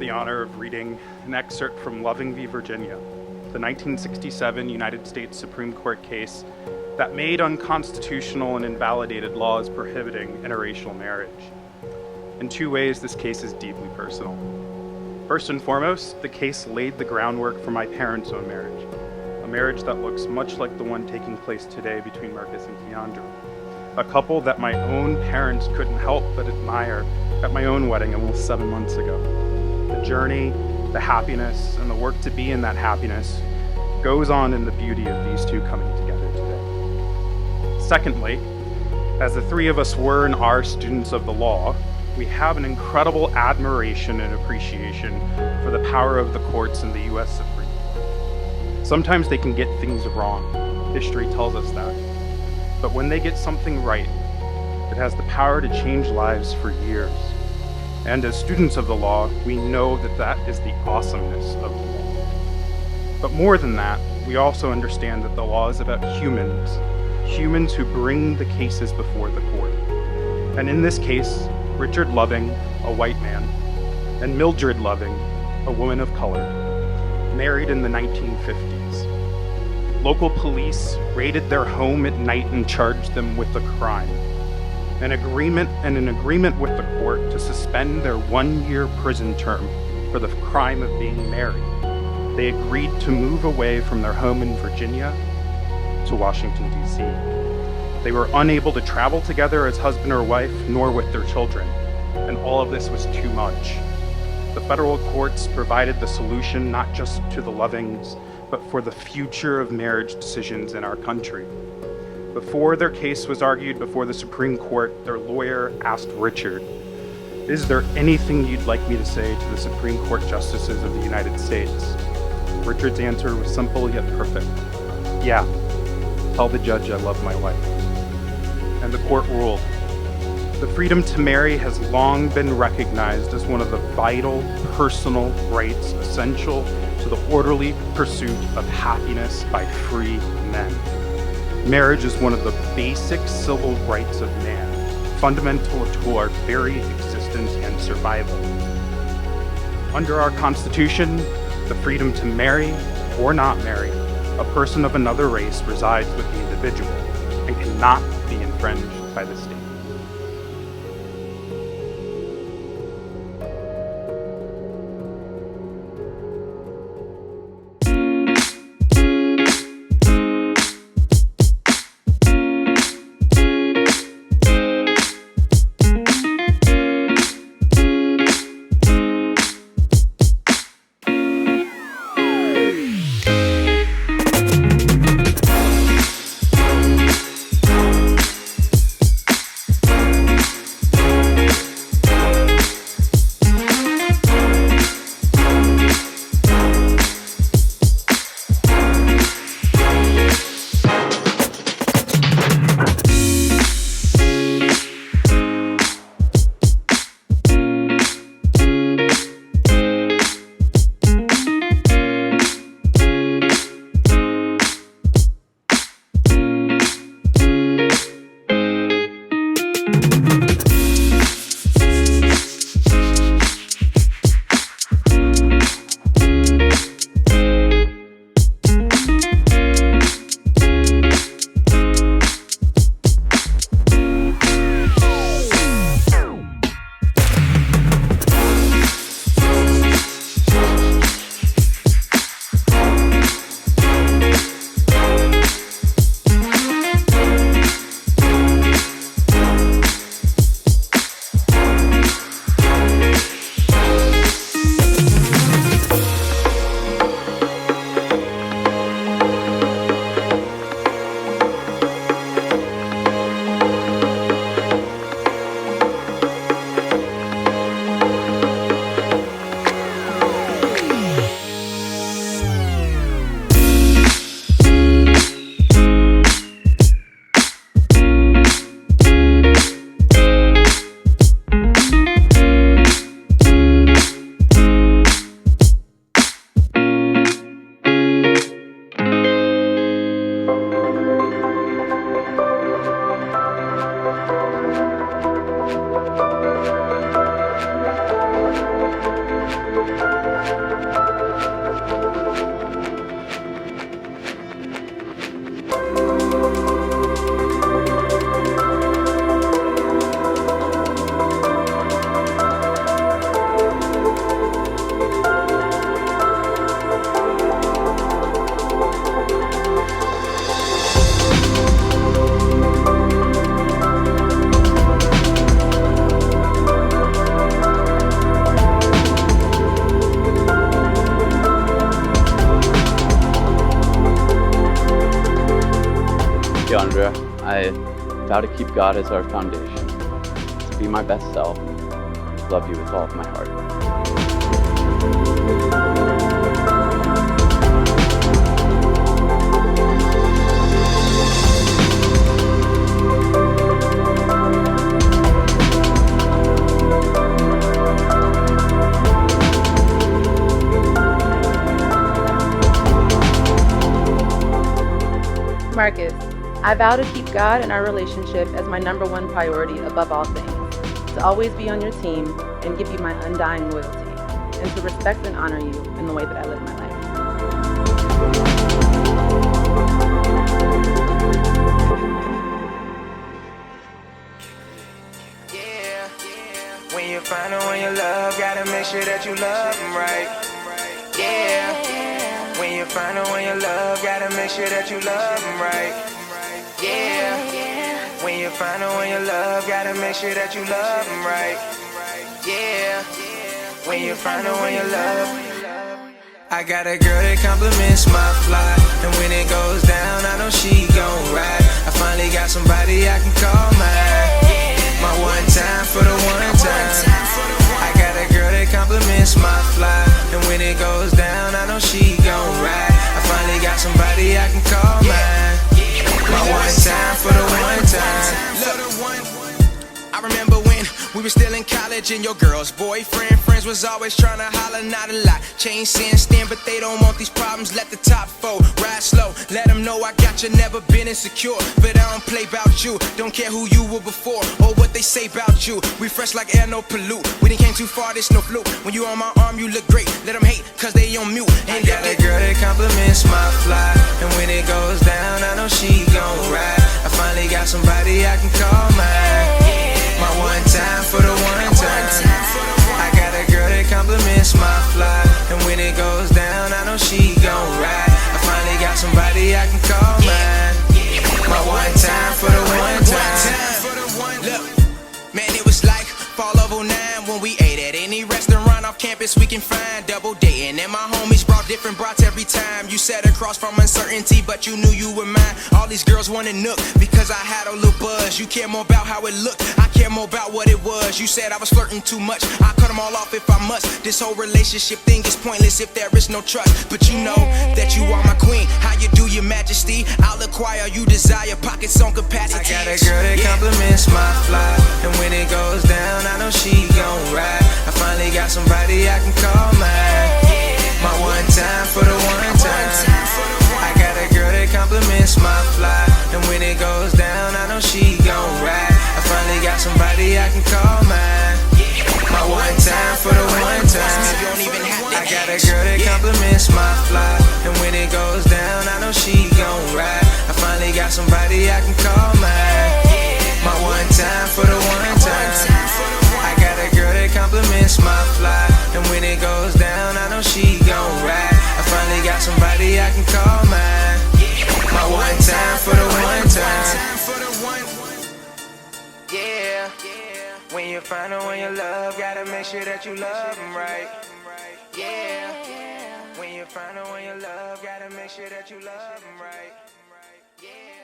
the honor of reading an excerpt from Loving v. Virginia, the 1967 United States Supreme Court case that made unconstitutional and invalidated laws prohibiting interracial marriage. In two ways, this case is deeply personal. First and foremost, the case laid the groundwork for my parents' own marriage, a marriage that looks much like the one taking place today between Marcus and KeAndra, a couple that my own parents couldn't help but admire at my own wedding almost 7 months ago. The journey, the happiness, and the work to be in that happiness goes on in the beauty of these two coming together today. Secondly, as the three of us were and are students of the law, we have an incredible admiration and appreciation for the power of the courts in the U.S. Supreme Court. Sometimes they can get things wrong. History tells us that. But when they get something right, it has the power to change lives for years. And as students of the law, we know that that is the awesomeness of the law. But more than that, we also understand that the law is about humans who bring the cases before the court. And in this case, Richard Loving, a white man, and Mildred Loving, a woman of color, married in the 1950s. Local police raided their home at night and charged them with a crime. An agreement with the court to suspend their 1-year prison term for the crime of being married. They agreed to move away from their home in Virginia to Washington, D.C. They were unable to travel together as husband or wife, nor with their children, and all of this was too much. The federal courts provided the solution not just to the Lovings, but for the future of marriage decisions in our country. Before their case was argued before the Supreme Court, their lawyer asked Richard, "Is there anything you'd like me to say to the Supreme Court justices of the United States?" Richard's answer was simple yet perfect. "Yeah, tell the judge I love my wife." And the court ruled. The freedom to marry has long been recognized as one of the vital personal rights essential to the orderly pursuit of happiness by free men. Marriage is one of the basic civil rights of man, fundamental to our very existence and survival. Under our Constitution, the freedom to marry or not marry a person of another race resides with the individual and cannot be infringed by the state. I vow to keep God as our foundation, to be my best self, love you with all of my heart. Marcus, I vow to keep God and our relationship as my number one priority above all things, to always be on your team and give you my undying loyalty, and to respect and honor you in the way that I live my life. When you find her, when you love, gotta make sure that you love them right. Yeah. When you find her, when you love, gotta make sure that you love them right. Yeah. When you find her, when you love, gotta make sure that you love them right. Yeah. When you find her, when you love. I got a girl that compliments my fly, and when it goes down, I know she gon' ride. I finally got somebody I can call mine. My one time for the one time. I got a girl that compliments my fly, and when it goes down, I know she gon' ride. I finally got somebody I can call mine. My one time for the one time. I remember when we were still in college and your girl's boyfriend friends was always trying to holler, not a lot. Change sin, stand, but they don't want these problems. Let the top fold, ride slow. Let them know I got you, never been insecure. But I don't play about you, don't care who you were before or what they say about you. We fresh like air, no pollute. We didn't came too far, this no fluke. When you on my arm, you look great. Let them hate, cause they on mute. Ain't got a girl that compliments my fly, and when it goes down, I know she gon' ride. I finally got somebody I can call mine. My one time for the one time. I got a girl that compliments my fly, and when it goes down, I know she gon' ride. I finally got somebody I can call mine. My one time for the one time. Look, man, it was like fall of 09 when we ate at any restaurant off campus we can find. Double dating, and my homies brought different brats every time. You sat across from uncertainty, but you knew you were mine. All these girls wanted Nook because I had a little buzz. You care more about how it looked, I care more about what it was. You said I was flirting too much, I cut them all off if I must. This whole relationship thing is pointless if there is no trust. But you know that you are my queen. How you do, your majesty? I'll acquire you desire, pockets on capacity. I got a girl that compliments my fly, and when it goes down, I know she gon' ride. I finally got somebody I can call mine. My one time for the one time. I got a girl that compliments my fly, and when it goes down, I know she gon' ride. I finally got somebody I can call mine. My one time for the one time. I got a girl that compliments my fly, and when it goes down, I know she gon' ride. I finally got somebody I can call mine. My one time for the one time. I got a girl that compliments my fly, and when it goes down, I know she gon' ride. I finally got somebody I can call mine. My one time for the one time. Yeah. When you find her, when you love, gotta make sure that you love them right. Yeah. When you find her, when you love, gotta make sure that you love them right. Yeah.